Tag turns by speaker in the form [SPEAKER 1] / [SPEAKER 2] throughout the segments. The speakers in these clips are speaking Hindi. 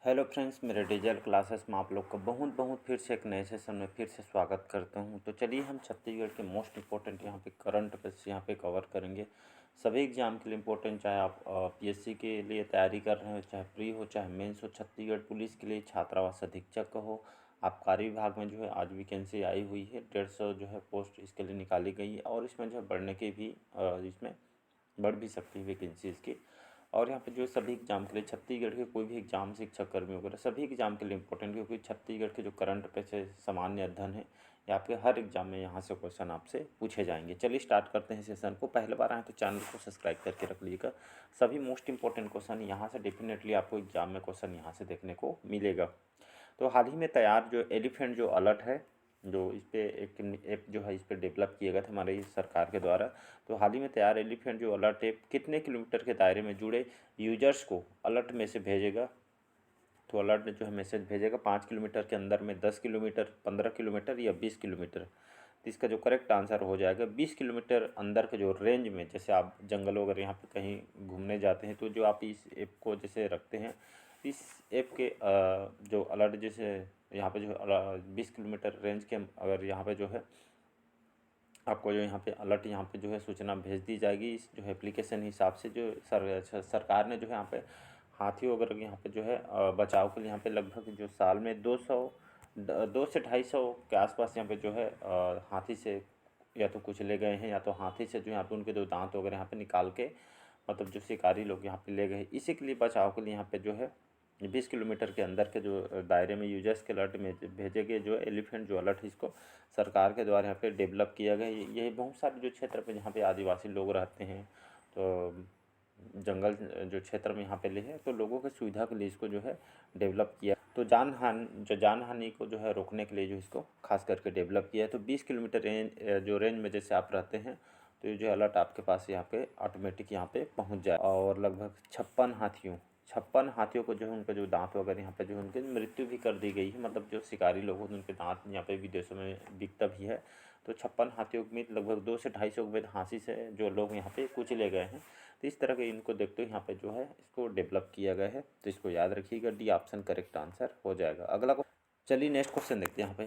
[SPEAKER 1] हेलो फ्रेंड्स, मेरे डिजिटल क्लासेस में आप लोग का बहुत फिर से एक नए सेशन में फिर से स्वागत करता हूं। तो चलिए हम छत्तीसगढ़ के मोस्ट इम्पोर्टेंट यहाँ पे करंट अफेयर्स यहाँ पे कवर करेंगे। सभी एग्जाम के लिए इम्पोर्टेंट, चाहे आप पीएससी के लिए तैयारी कर रहे हो, चाहे प्री हो, चाहे मेंस हो। छत्तीसगढ़ पुलिस के लिए छात्रावास अधीक्षक का हो, आबकारी विभाग में जो है आज वैकेंसी आई हुई है। 150 जो है पोस्ट इसके लिए निकाली गई है और इसमें जो है बढ़ने की भी इसमें बढ़ भी सकती है वैकेंसी इसकी। और यहाँ पे जो सभी एग्जाम के लिए छत्तीसगढ़ के कोई भी एग्जाम, शिक्षक कर्मी वगैरह सभी एग्जाम के लिए इंपॉर्टेंट, क्योंकि छत्तीसगढ़ के जो करंट अफेयर्स है, सामान्य अध्ययन है, ये आपके हर एग्जाम में यहाँ से क्वेश्चन आपसे पूछे जाएंगे। चलिए स्टार्ट करते हैं सेशन को। पहले बार आए तो चैनल को सब्सक्राइब करके रख लीजिएगा। सभी मोस्ट इंपॉर्टेंट क्वेश्चन यहाँ से डेफिनेटली आपको एग्जाम में क्वेश्चन यहाँ से देखने को मिलेगा। तो हाल ही में तैयार जो एलिफेंट जो अलर्ट है, जो इस पर एक ऐप जो है इस पर डेवलप किया गया था हमारे सरकार के द्वारा। तो हाल ही में तैयार एलिफेंट जो अलर्ट ऐप कितने किलोमीटर के दायरे में जुड़े यूजर्स को अलर्ट मैसेज भेजेगा। तो अलर्ट में जो है मैसेज भेजेगा 5 किलोमीटर के अंदर में, 10 किलोमीटर, 15 किलोमीटर या 20 किलोमीटर। तो इसका जो करेक्ट आंसर हो जाएगा 20 किलोमीटर अंदर के जो रेंज में, जैसे आप जंगल वगैरह यहाँ पे कहीं घूमने जाते हैं तो जो आप इस ऐप को जैसे रखते हैं, इस ऐप के जो अलर्ट जैसे यहाँ पे जो 20 किलोमीटर रेंज के अगर यहाँ पे जो है आपको जो यहाँ पे अलर्ट यहाँ पे जो है सूचना भेज दी जाएगी। इस जो है एप्लीकेशन हिसाब से जो सरकार ने जो है यहाँ पे हाथी वगैरह यहाँ पे जो है बचाव के लिए यहाँ पे लगभग जो साल में 2 से 250 के आसपास यहाँ पे जो है हाथी से या तो कुछ ले गए हैं, या तो हाथी से जो यहाँ पे उनके जो दांत वगैरह यहाँ पे निकाल के, मतलब जो शिकारी लोग यहाँ पे ले गए, इसी के लिए बचाव के लिए यहाँ पे जो है 20 किलोमीटर के अंदर के जो दायरे में यूजर्स के अलर्ट में भेजे गए जो एलिफेंट जो अलर्ट है, इसको सरकार के द्वारा यहाँ पे डेवलप किया गया है। ये बहुत सारे जो क्षेत्र पे जहाँ पे आदिवासी लोग रहते हैं, तो जंगल जो क्षेत्र में यहाँ पे ले है, तो लोगों की सुविधा के लिए इसको जो है डेवलप किया। तो जान हानि को जो है रोकने के लिए जो इसको खास करके डेवलप किया है। तो 20 किलोमीटर रेंज जो रेंज में जैसे आप रहते हैं, तो ये जो अलर्ट आपके पास यहाँ पे ऑटोमेटिक यहाँ पे पहुँच जाए। और लगभग 56 हाथियों को जो है उनके जो दांत वगैरह यहाँ पे जो उनकी मृत्यु भी कर दी गई है। मतलब जो शिकारी लोग होते हैं उनके दांत यहाँ पे विदेशों में बिकता भी है। तो 56 हाथियों में लगभग 2 से 250 हाथी से जो लोग यहाँ पे कुचले गए हैं। तो इस तरह के इनको देखते हुए यहाँ पे जो है इसको डेवलप किया गया है। तो इसको याद रखिएगा, डी ऑप्शन करेक्ट आंसर हो जाएगा। अगला चलिए नेक्स्ट क्वेश्चन देखते हैं। यहाँ पे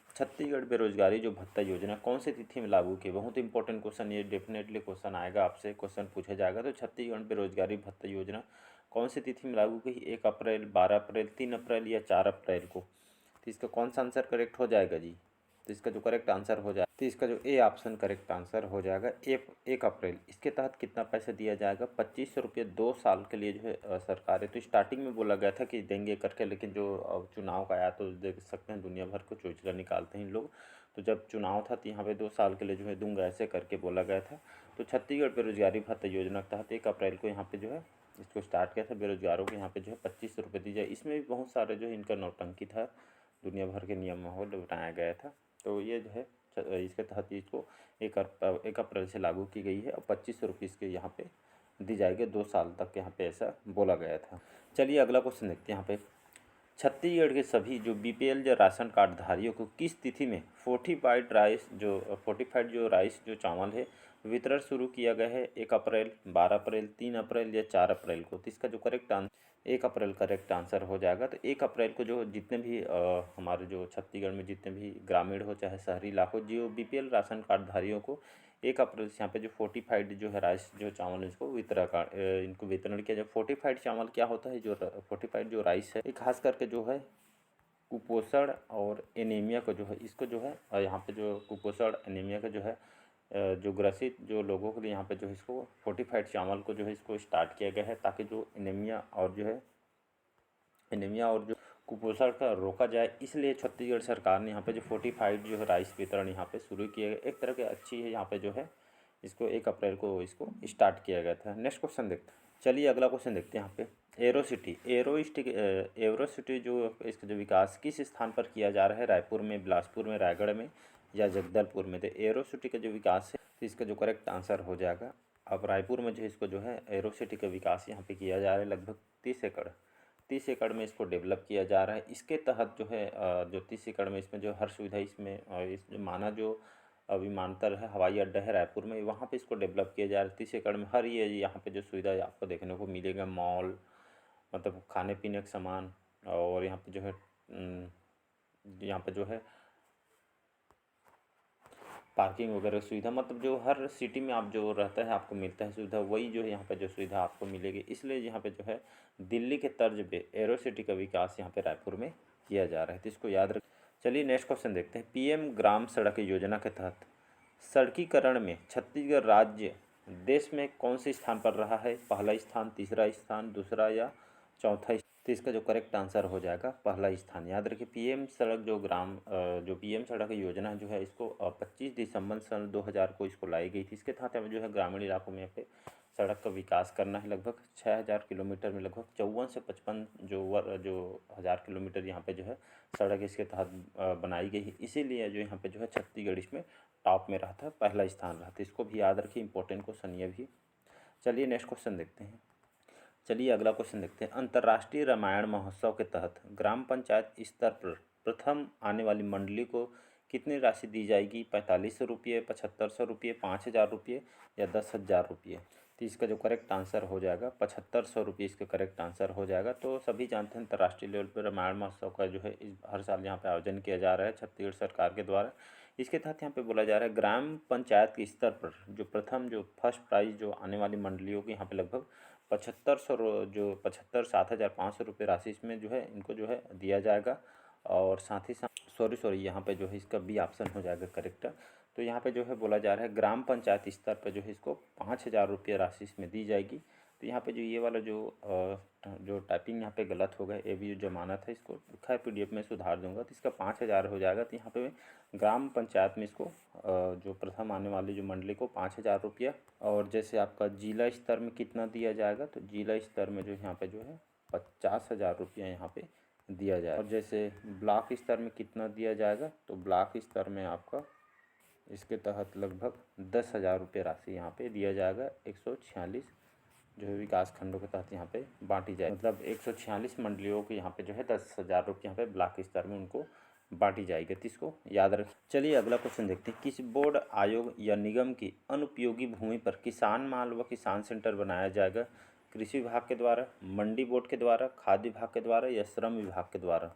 [SPEAKER 1] छत्तीसगढ़ बेरोजगारी जो भत्ता योजना कौन सी तिथि में लागू की? बहुत इंपॉर्टेंट क्वेश्चन, ये डेफिनेटली क्वेश्चन आएगा, आपसे क्वेश्चन पूछा जाएगा। तो छत्तीसगढ़ बेरोजगारी भत्ता योजना कौन सी तिथि में लागू की? 1 अप्रैल, 12 अप्रैल, 3 अप्रैल या 4 अप्रैल को? तो इसका कौन सा आंसर करेक्ट हो जाएगा जी? तो इसका जो करेक्ट आंसर हो जाएगा, तो इसका जो ए ऑप्शन करेक्ट आंसर हो जाएगा 1 अप्रैल। इसके तहत कितना पैसा दिया जाएगा? 2500 रुपये 2 साल के लिए जो है सरकार है। तो स्टार्टिंग में बोला गया था कि देंगे करके, लेकिन जो चुनाव का आया तो देख सकते हैं दुनिया भर को चोचला निकालते हैं इन लोग। तो जब चुनाव था तो यहाँ पे 2 साल के लिए जो है दूंगा ऐसे करके बोला गया था। तो छत्तीसगढ़ बेरोजगारी भत्ता योजना के तहत 1 अप्रैल को यहाँ पे जो है इसको स्टार्ट किया था। बेरोजगारों को यहाँ पे जो है 2500 रुपये दी जाए। इसमें भी बहुत सारे जो है इनका नौटंकी था, दुनिया भर के नियम माहौल बनाया गया था। तो ये जो है इसके तहत इसको 1 अप्रैल से लागू की गई है और 2500 रुपये इसके यहाँ पे दी जाएगी 2 साल तक, यहाँ पे ऐसा बोला गया था। चलिए अगला क्वेश्चन देखते हैं। यहाँ पे छत्तीसगढ़ के सभी जो बीपीएल जो राशन कार्ड धारियों को किस तिथि में फोर्टिफाइड जो राइस जो चावल है वितरण शुरू किया गया है? 1 अप्रैल, 12 अप्रैल, 3 अप्रैल या 4 अप्रैल को? तो इसका जो करेक्ट आंसर 1 अप्रैल करेक्ट आंसर हो जाएगा। तो 1 अप्रैल को जो जितने भी हमारे जो छत्तीसगढ़ में जितने भी ग्रामीण हो चाहे शहरी इलाकों, जो बीपीएल राशन कार्ड धारियों को 1 अप्रैल से यहाँ पे जो फोर्टिफाइड जो है राइस जो चावल है इसको इनको वितरण किया जाए। फोर्टिफाइड चावल क्या होता है? जो फोर्टिफाइड जो राइस है ये खास करके जो है कुपोषण और एनीमिया को जो है इसको जो है यहाँ पे जो कुपोषण एनीमिया का जो है जो ग्रसित जो लोगों के लिए यहाँ पे जो है इसको फोर्टिफाइड चावल को जो है इसको स्टार्ट किया गया है, ताकि जो एनीमिया और जो कुपोषण का रोका जाए। इसलिए छत्तीसगढ़ सरकार ने यहाँ पे जो फोर्टिफाइड जो है राइस वितरण यहाँ पे शुरू किया गया। एक तरह की अच्छी है यहाँ पे जो है इसको 1 अप्रैल को इसको स्टार्ट किया गया था। नेक्स्ट क्वेश्चन देखते हैं। चलिए अगला क्वेश्चन देखते हैं। यहाँ पे एरोसिटी जो इसका जो विकास किस स्थान पर किया जा रहा है? रायपुर में, बिलासपुर में, रायगढ़ में या जगदलपुर में? तो एरोसिटी का जो विकास है तो इसका जो करेक्ट आंसर हो जाएगा अब रायपुर में जो इसको जो है एरोसिटी का विकास यहाँ पे किया जा रहा है। लगभग 30 एकड़ में इसको डेवलप किया जा रहा है। इसके तहत जो है जो 30 एकड़ में इसमें जो हर सुविधा इसमें इस माना जो विमानतल है, हवाई अड्डा है रायपुर में, वहाँ पे इसको डेवलप किया जा रहा है। 30 एकड़ में हर ये यहाँ पे जो सुविधा आपको देखने को मिलेगा, मॉल मतलब खाने पीने का सामान, और यहाँ पे जो है यहाँ पे जो है पार्किंग वगैरह सुविधा, मतलब जो हर सिटी में आप जो रहता है आपको मिलता है सुविधा, वही जो है यहाँ पे जो सुविधा आपको मिलेगी। इसलिए यहाँ पे जो है दिल्ली के तर्ज पे एरो सिटी का विकास यहाँ पे रायपुर में किया जा रहा है, तो इसको याद रख। चलिए नेक्स्ट क्वेश्चन देखते हैं। पीएम ग्राम सड़क योजना के तहत सड़कीकरण में छत्तीसगढ़ राज्य देश में कौन से स्थान पर रहा है? पहला स्थान, तीसरा स्थान, दूसरा या चौथा? तो इसका जो करेक्ट आंसर हो जाएगा पहला स्थान। याद रखिए पीएम सड़क जो पीएम सड़क योजना जो है इसको 25 दिसंबर सन 2000 को इसको लाई गई थी। इसके तहत हमें जो है ग्रामीण इलाकों में यहाँ पे सड़क का विकास करना है। लगभग 6000 किलोमीटर में लगभग 54 से 55 जो हज़ार किलोमीटर यहाँ पे जो है सड़क इसके तहत बनाई गई है। इसीलिए जो यहाँ पे जो है छत्तीसगढ़ इसमें टॉप में रहा था, पहला स्थान रहा था। इसको भी याद रखिए, इंपॉर्टेंट क्वेश्चन ये भी। चलिए नेक्स्ट क्वेश्चन देखते हैं। चलिए अगला क्वेश्चन देखते हैं। अंतर्राष्ट्रीय रामायण महोत्सव के तहत ग्राम पंचायत स्तर पर प्रथम आने वाली मंडली को कितनी राशि दी जाएगी? 4500 रुपये, 7500 रुपये, 5000 रुपये या 10,000 रुपये? तो इसका जो करेक्ट आंसर हो जाएगा 7500 रुपये इसका करेक्ट आंसर हो जाएगा। तो सभी जानते हैं अंतर्राष्ट्रीय लेवल पर रामायण महोत्सव का जो है हर साल यहाँ पे आयोजन किया जा रहा है छत्तीसगढ़ सरकार के द्वारा। इसके तहत यहाँ पे बोला जा रहा है ग्राम पंचायत के स्तर पर जो फर्स्ट प्राइज जो आने वाली मंडलियों की यहाँ पे लगभग 75,000 रुपये राशि इसमें जो है इनको जो है दिया जाएगा। और साथ ही साथ सॉरी यहाँ पे जो है इसका बी ऑप्शन हो जाएगा करेक्ट। तो यहाँ पे जो है बोला जा रहा है ग्राम पंचायत स्तर पर जो है इसको 5,000 रुपये राशि इसमें दी जाएगी। तो यहाँ पे जो ये वाला जो टाइपिंग यहाँ पे गलत हो गया, ये भी जो जमानत है इसको खैर PDF में सुधार दूंगा। तो इसका 5,000 हो जाएगा। तो यहाँ पे ग्राम पंचायत में इसको जो प्रथम आने वाली जो मंडली को 5,000 रुपया। और जैसे आपका जिला स्तर में कितना दिया जाएगा, तो जिला स्तर में जो यहाँ पे जो है 50,000 रुपया यहाँ पे दिया जाए। और जैसे ब्लॉक स्तर में कितना दिया जाएगा, तो ब्लॉक स्तर में आपका इसके तहत लगभग 10,000 रुपये राशि यहाँ पे दिया जाएगा। 146 जो है विकास खंडों के तहत यहाँ पे बांटी जाए, मतलब 146 मंडलियों के यहाँ पे जो है 10,000 रुपये यहाँ पे ब्लॉक स्तर में उनको बांटी जाएगी। तो इसको याद रखें। चलिए अगला क्वेश्चन देखते हैं। किस बोर्ड, आयोग या निगम की अनुपयोगी भूमि पर किसान माल व किसान सेंटर बनाया जाएगा? कृषि विभाग के द्वारा, मंडी बोर्ड के द्वारा, खाद्य विभाग के द्वारा या श्रम विभाग के द्वारा?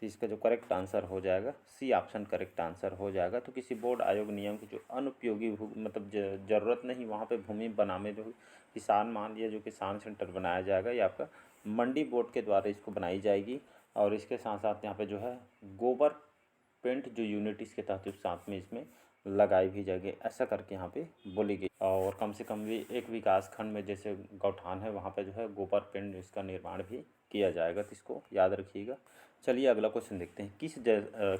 [SPEAKER 1] तो इसका जो करेक्ट आंसर हो जाएगा सी ऑप्शन करेक्ट आंसर हो जाएगा। तो किसी बोर्ड, आयोग, नियम की जो अनुपयोगी मतलब ज़रूरत नहीं वहाँ पे भूमि बनाने जो किसान मान या जो किसान सेंटर बनाया जाएगा, ये आपका मंडी बोर्ड के द्वारा इसको बनाई जाएगी। और इसके साथ साथ यहाँ पे जो है गोबर पेंट जो यूनिट इसके तहत साथ में इसमें लगाई भी जाएगी, ऐसा करके यहाँ पे बोली गई। और कम से कम भी एक विकास खंड में जैसे गौठान है वहाँ पे जो है गोबर पेंट इसका निर्माण भी किया जाएगा। तो इसको याद रखिएगा। चलिए अगला क्वेश्चन देखते हैं।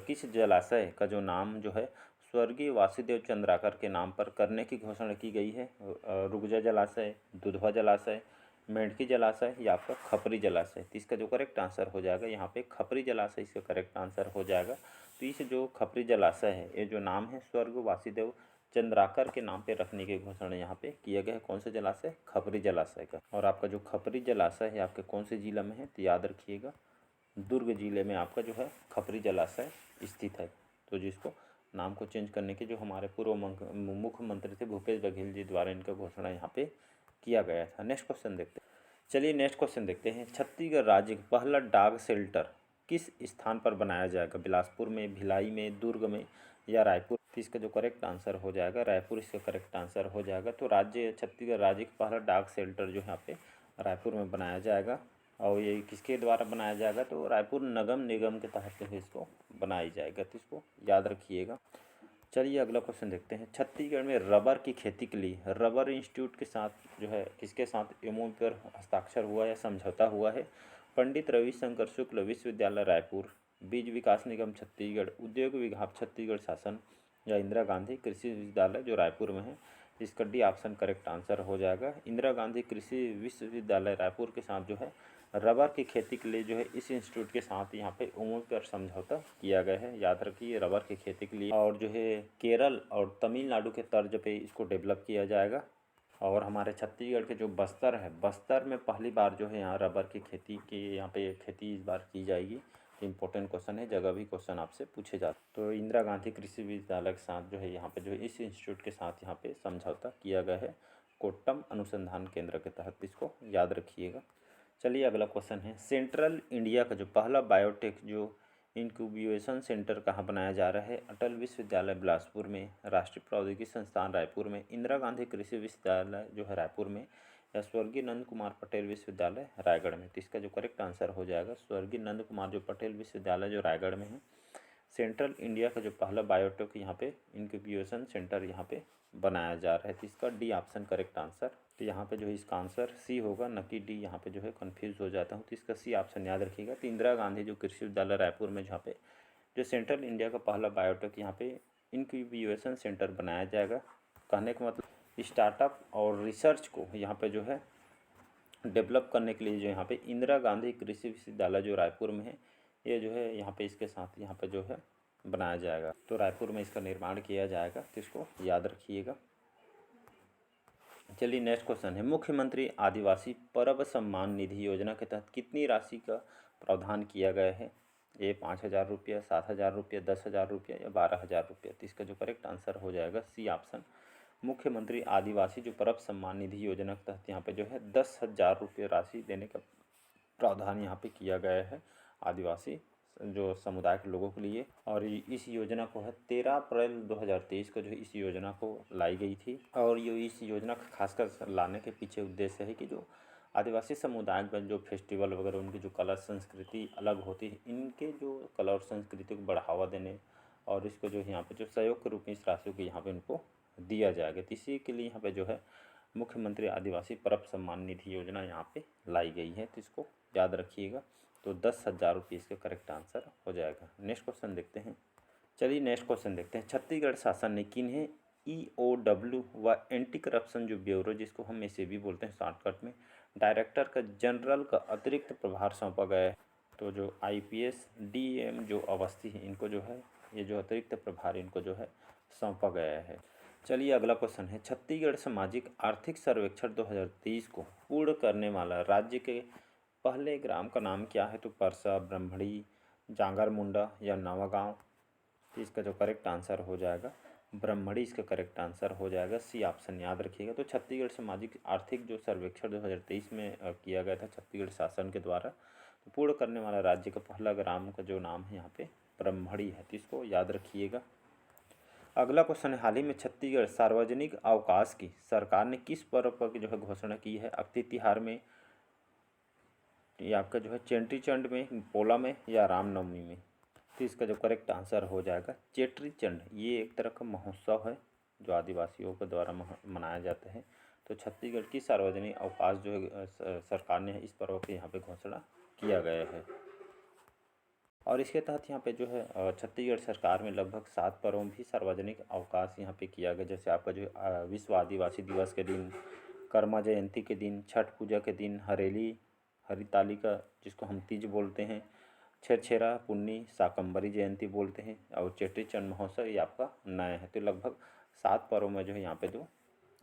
[SPEAKER 1] किस जलाशय का जो नाम जो है स्वर्गीय वासुदेव चंद्राकर के नाम पर करने की घोषणा की गई है? रुगजा जलाशय, दुधवा जलाशय, मेंढकी जलाशय या आपका खपरी जलाशय? तो इसका जो करेक्ट आंसर हो जाएगा यहाँ पे खपरी जलाशय इसका करेक्ट आंसर हो जाएगा। तो इस जो खपरी जलाशय है, ये जो नाम है स्वर्गीय वासुदेव चंद्राकर के नाम पे रखने की घोषणा यहाँ पे किया गया है। कौन सा जलाशय? खपरी जलाशय का। और आपका जो खपरी जलाशय है आपके कौन से जिला में है, तो याद रखिएगा दुर्ग जिले में आपका जो है खपरी जलाशय स्थित है। तो जिसको नाम को चेंज करने के जो हमारे पूर्व मुख्यमंत्री थे भूपेश बघेल जी द्वारा इनका घोषणा यहाँ पे किया गया था। नेक्स्ट क्वेश्चन देखते हैं। चलिए नेक्स्ट क्वेश्चन देखते हैं। छत्तीसगढ़ राज्य का पहला डाक शेल्टर किस स्थान पर बनाया जाएगा? बिलासपुर में, भिलाई में, दुर्ग में या रायपुर? तो इसका जो करेक्ट आंसर हो जाएगा रायपुर इसका करेक्ट आंसर हो जाएगा। तो छत्तीसगढ़ राज्य का पहला डाक शेल्टर जो यहाँ पे रायपुर में बनाया जाएगा। और ये किसके द्वारा बनाया जाएगा? तो रायपुर नगर निगम के तहत जो है इसको बनाई जाएगा। तो इसको याद रखिएगा। चलिए अगला क्वेश्चन देखते हैं। छत्तीसगढ़ में रबर की खेती के लिए रबर इंस्टीट्यूट के साथ जो है किसके साथ एमओयू पर हस्ताक्षर हुआ या समझौता हुआ है? पंडित रविशंकर शुक्ल विश्वविद्यालय रायपुर, बीज विकास निगम छत्तीसगढ़, उद्योग विभाग छत्तीसगढ़ शासन या इंदिरा गांधी कृषि विश्वविद्यालय जो रायपुर में है? इसका डी ऑप्शन करेक्ट आंसर हो जाएगा। इंदिरा गांधी कृषि विश्वविद्यालय रायपुर के साथ जो है रबर की खेती के लिए जो है इस इंस्टीट्यूट के साथ यहाँ पे एमओयू पर समझौता किया गया है। याद रखिए रबर की खेती के लिए। और जो है केरल और तमिलनाडु के तर्ज पे इसको डेवलप किया जाएगा। और हमारे छत्तीसगढ़ के जो बस्तर है, बस्तर में पहली बार जो है यहाँ रबर की खेती की यहाँ पे खेती इस बार की जाएगी। इंपॉर्टेंट क्वेश्चन है, जगह भी क्वेश्चन आपसे पूछे जाते। तो इंदिरा गांधी कृषि विश्वविद्यालय के साथ जो है यहाँ पे जो है इस इंस्टीट्यूट के साथ यहाँ पे समझौता किया गया है कोट्टम अनुसंधान केंद्र के तहत। इसको याद रखिएगा। चलिए अगला क्वेश्चन है, सेंट्रल इंडिया का जो पहला बायोटेक जो इंक्यूबेशन सेंटर कहाँ बनाया जा रहा है? अटल विश्वविद्यालय बिलासपुर में, राष्ट्रीय प्रौद्योगिकी संस्थान रायपुर में, इंदिरा गांधी कृषि विश्वविद्यालय जो है रायपुर में, या स्वर्गीय नंद कुमार पटेल विश्वविद्यालय रायगढ़ में? तो इसका जो करेक्ट आंसर हो जाएगा स्वर्गीय नंद कुमार जो पटेल विश्वविद्यालय जो रायगढ़ में है। सेंट्रल इंडिया का जो पहला बायोटेक यहाँ पे इंक्यूबेशन सेंटर यहाँ पे बनाया जा रहा है, तो इसका डी ऑप्शन करेक्ट आंसर। तो यहाँ पे जो है इसका आंसर सी होगा, न कि डी। यहाँ पे जो है कंफ्यूज हो जाता हूँ, तो इसका सी ऑप्शन याद रखिएगा। तो इंदिरा गांधी जो कृषि विश्वविद्यालय रायपुर में जहाँ पे जो सेंट्रल इंडिया का पहला बायोटेक यहाँ पे इंक्यूबेशन सेंटर बनाया जाएगा। कहने का मतलब स्टार्टअप और रिसर्च को यहाँ पे जो है डेवलप करने के लिए जो यहाँ पे इंदिरा गांधी कृषि विश्वविद्यालय जो रायपुर में है, ये जो है यहाँ पे इसके साथ यहाँ पे जो है बनाया जाएगा। तो रायपुर में इसका निर्माण किया जाएगा, तो इसको याद रखिएगा। चलिए नेक्स्ट क्वेश्चन है, मुख्यमंत्री आदिवासी परब सम्मान निधि योजना के तहत कितनी राशि का प्रावधान किया गया है? ये 5,000 रुपया, 7,000 रुपया, 10,000 रुपया या 12,000 रुपया? तो इसका जो करेक्ट आंसर हो जाएगा सी ऑप्शन। मुख्यमंत्री आदिवासी जो परब सम्मान निधि योजना के तहत यहाँ पे जो है 10,000 रुपये राशि देने का प्रावधान यहाँ पे किया गया है आदिवासी जो समुदाय के लोगों के लिए। और इस योजना को है 13 अप्रैल 2023 को जो है इस योजना को लाई गई थी। और ये इस योजना का खासकर लाने के पीछे उद्देश्य है कि जो आदिवासी समुदाय में जो फेस्टिवल वगैरह उनकी जो कला संस्कृति अलग होती है, इनके जो कला और संस्कृति को बढ़ावा देने और इसको जो यहाँ पे जो सहयोग के रूप में इस राशि को यहाँ पे उनको दिया जाएगा। तो इसी के लिए यहाँ पे जो है मुख्यमंत्री आदिवासी परब सम्मान निधि योजना यहाँ पे लाई गई है, तो इसको याद रखिएगा। तो 10,000 रुपये इसका करेक्ट आंसर हो जाएगा। नेक्स्ट क्वेश्चन देखते हैं। चलिए नेक्स्ट क्वेश्चन देखते हैं, छत्तीसगढ़ शासन ने किन्हें EOW व एंटी करप्शन जो ब्यूरो जिसको हम ऐसे भी बोलते हैं शॉर्टकट में, डायरेक्टर का जनरल का अतिरिक्त प्रभार सौंपा गया है? तो जो IPS DM जो अवस्थी है, इनको जो है ये जो अतिरिक्त प्रभार इनको जो है सौंपा गया है। चलिए अगला क्वेश्चन है, छत्तीसगढ़ सामाजिक आर्थिक सर्वेक्षण 2023 को पूर्ण करने वाला राज्य के पहले ग्राम का नाम क्या है? तो परसा, ब्रह्मणी, जांगरमुंडा या नवागांव? तो इसका जो करेक्ट आंसर हो जाएगा ब्रह्मणी, इसका करेक्ट आंसर हो जाएगा सी ऑप्शन याद रखिएगा। तो छत्तीसगढ़ सामाजिक आर्थिक जो सर्वेक्षण 2023 में किया गया था छत्तीसगढ़ शासन के द्वारा, तो पूर्ण करने वाला राज्य का पहला ग्राम का जो नाम है यहाँ पे ब्रह्मणी है, तो इसको याद रखिएगा। अगला क्वेश्चन है, हाल ही में छत्तीसगढ़ सार्वजनिक अवकाश की सरकार ने किस पर्व पर जो है घोषणा की है? अक्ति तिहार में, ये आपका जो है चेट्री चंड में, पोला में या रामनवमी में? तो इसका जो करेक्ट आंसर हो जाएगा चेट्री चंड। ये एक तरह का महोत्सव है जो आदिवासियों के द्वारा मनाया जाता है। तो छत्तीसगढ़ की सार्वजनिक अवकाश जो है सरकार ने इस पर्व की यहाँ पे घोषणा किया गया है। और इसके तहत यहाँ पे जो है छत्तीसगढ़ सरकार में लगभग 7 पर्वों भी सार्वजनिक अवकाश यहाँ पे किया गया, जैसे आपका जो विश्व आदिवासी दिवस के दिन, कर्मा जयंती के दिन, छठ पूजा के दिन, हरितालिका जिसको हम तीज बोलते हैं, छेरछेरा पुन्नी, शाकंभरी जयंती बोलते हैं, और चेट्री चंड महोत्सव ये आपका नया है। तो लगभग 7 पर्वों में जो है यहाँ पे जो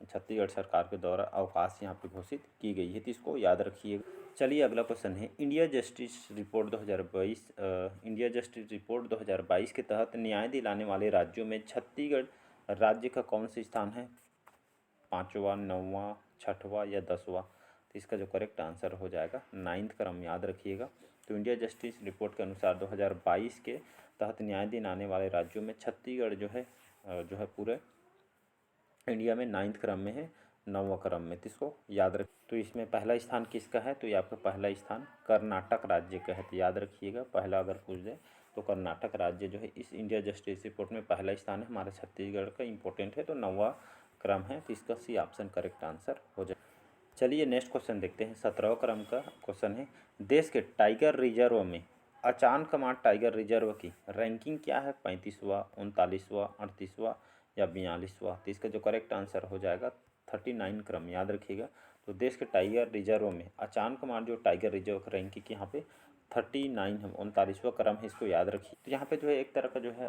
[SPEAKER 1] छत्तीसगढ़ सरकार के द्वारा अवकाश यहाँ पे घोषित की गई है, तो इसको याद रखिएगा। चलिए अगला क्वेश्चन है, इंडिया जस्टिस रिपोर्ट 2022 के तहत न्याय दिलाने वाले राज्यों में छत्तीसगढ़ राज्य का कौन सा स्थान है? 5वां, 9वां, 6वां या 10वां? तो इसका जो करेक्ट आंसर हो जाएगा 9th क्रम याद रखिएगा। तो इंडिया जस्टिस रिपोर्ट के अनुसार 2022 के तहत न्याय दिलाने वाले राज्यों में छत्तीसगढ़ जो है पूरे इंडिया में 9th क्रम में है, 9वां क्रम में, तो इसको याद रख। तो इसमें पहला स्थान किसका है? तो ये आपका पहला स्थान कर्नाटक राज्य का है, तो याद रखिएगा। पहला अगर पूछ दे तो कर्नाटक राज्य जो है इस इंडिया जस्टिस रिपोर्ट में पहला स्थान है, हमारे छत्तीसगढ़ का इंपॉर्टेंट है, तो 9वां क्रम है, तो इसका सी ऑप्शन करेक्ट आंसर हो जाए। चलिए नेक्स्ट क्वेश्चन देखते हैं, 17वां क्रम का क्वेश्चन है, देश के टाइगर रिजर्व में अचानकमार टाइगर रिजर्व की रैंकिंग क्या है? 35वां, 39वां, 38वां या 42वां? तो इसका जो करेक्ट आंसर हो जाएगा 39 क्रम याद रखिएगा। तो देश के टाइगर रिजर्व में अचानकमार जो टाइगर रिजर्व की रैंकिंग यहाँ पे 39 है, 39वां क्रम है, इसको याद रखिए। तो यहाँ पे जो है एक तरह का जो है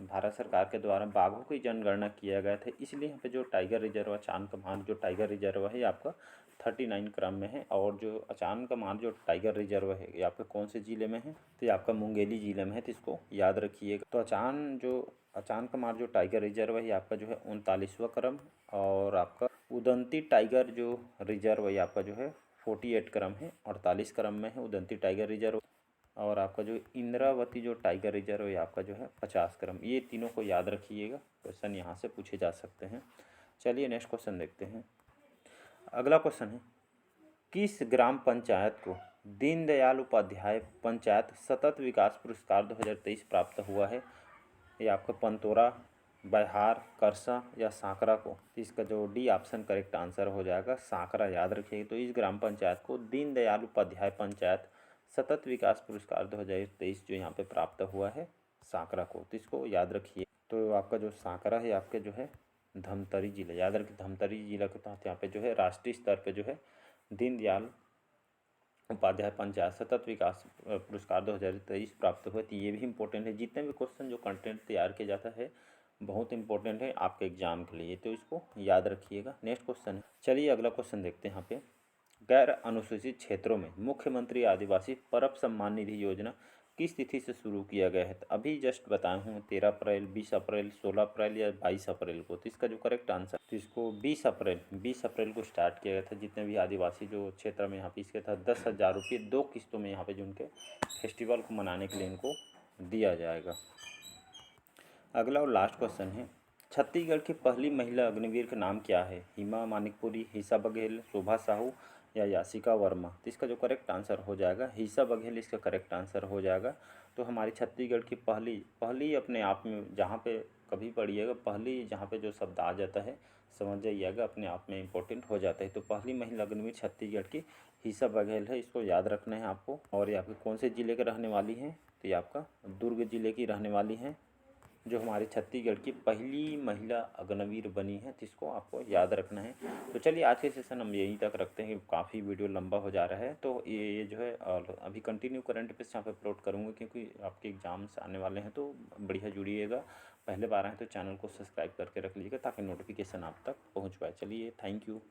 [SPEAKER 1] भारत सरकार के द्वारा बाघों की जनगणना किया गया था, इसलिए यहाँ पे जो टाइगर रिजर्व अचानकमार जो टाइगर रिजर्व है ये आपका 39 क्रम में है। और जो अचानकमार जो टाइगर रिजर्व है ये आपके कौन से ज़िले में है? तो ये आपका मुंगेली ज़िले में है, तो इसको याद रखिएगा। तो अचानकमार जो टाइगर रिजर्व है ये आपका जो है 39वां क्रम, और आपका उदंती टाइगर जो रिजर्व है आपका जो है 48 क्रम है, 48 क्रम में है उदंती टाइगर रिजर्व। और आपका जो इंद्रावती जो टाइगर रिजर्व है आपका जो है 50 क्रम। ये तीनों को याद रखिएगा, क्वेश्चन यहाँ से पूछे जा सकते हैं। चलिए नेक्स्ट क्वेश्चन देखते हैं। अगला क्वेश्चन है, किस ग्राम पंचायत को दीनदयाल उपाध्याय पंचायत सतत विकास पुरस्कार 2023 प्राप्त हुआ है? ये आपका पंतोरा, बैहार, करसा या सांकरा को? इसका जो डी ऑप्शन करेक्ट आंसर हो जाएगा, सांकरा। याद रखिएगा। तो इस ग्राम पंचायत को दीनदयाल उपाध्याय पंचायत सतत विकास पुरस्कार 2023 जो यहाँ पे प्राप्त हुआ है सांकरा को, तो इसको याद रखिए। तो आपका जो सांकरा है आपके जो है धमतरी जिला, याद रखिए धमतरी जिला के तहत यहाँ पे जो है राष्ट्रीय स्तर पे जो है दीनदयाल उपाध्याय पंचायत सतत विकास पुरस्कार 2023 प्राप्त हुए। तो ये भी इंपॉर्टेंट है। जितने भी क्वेश्चन जो कंटेंट तैयार किया जाता है बहुत इंपॉर्टेंट है आपके एग्जाम के लिए, तो इसको याद रखिएगा। नेक्स्ट क्वेश्चन है, चलिए अगला क्वेश्चन देखते हैं। यहाँ पे गैर अनुसूचित क्षेत्रों में मुख्यमंत्री आदिवासी परब सम्मान निधि योजना किस तिथि से शुरू किया गया है? तो अभी जस्ट बताया हूँ 13 अप्रैल, 20 अप्रैल, 16 अप्रैल या 22 अप्रैल को। तो इसका जो करेक्ट आंसर, तो इसको 20 अप्रैल को स्टार्ट किया गया था। जितने भी आदिवासी जो क्षेत्र में यहाँ पे इसके तहत 10,000 रुपये 2 किस्तों में यहाँ पे जो उनके फेस्टिवल को मनाने के लिए इनको दिया जाएगा। अगला और लास्ट क्वेश्चन है, छत्तीसगढ़ की पहली महिला अग्निवीर का नाम क्या है? हिमा मानिकपुरी, हिसा बघेल, शोभा साहू या यासिका वर्मा? तो इसका जो करेक्ट आंसर हो जाएगा हिसा बघेल इसका करेक्ट आंसर हो जाएगा। तो हमारी छत्तीसगढ़ की पहली अपने आप में, जहाँ पे कभी पढ़िएगा पहली जहाँ पे जो शब्द आ जाता है समझ जाइएगा, अपने आप में इम्पोर्टेंट हो जाता है। तो पहली महिला अग्निवीर छत्तीसगढ़ की हिसा बघेल है, इसको याद रखना है आपको। और ये आपके कौन से ज़िले के रहने वाली हैं? तो ये आपका दुर्ग ज़िले की रहने वाली हैं, जो हमारे छत्तीसगढ़ की पहली महिला अग्निवीर बनी है। तो इसको आपको याद रखना है। तो चलिए आज के सेशन हम यहीं तक रखते हैं, काफ़ी वीडियो लंबा हो जा रहा है। तो ये जो है अभी कंटिन्यू करंट अफेयर्स यहाँ पे अपलोड करूँगा, क्योंकि आपके एग्जाम्स आने वाले हैं। तो बढ़िया जुड़िएगा। पहले बार आए तो चैनल को सब्सक्राइब करके रख लीजिएगा ताकि नोटिफिकेशन आप तक पहुँच पाए। चलिए, थैंक यू।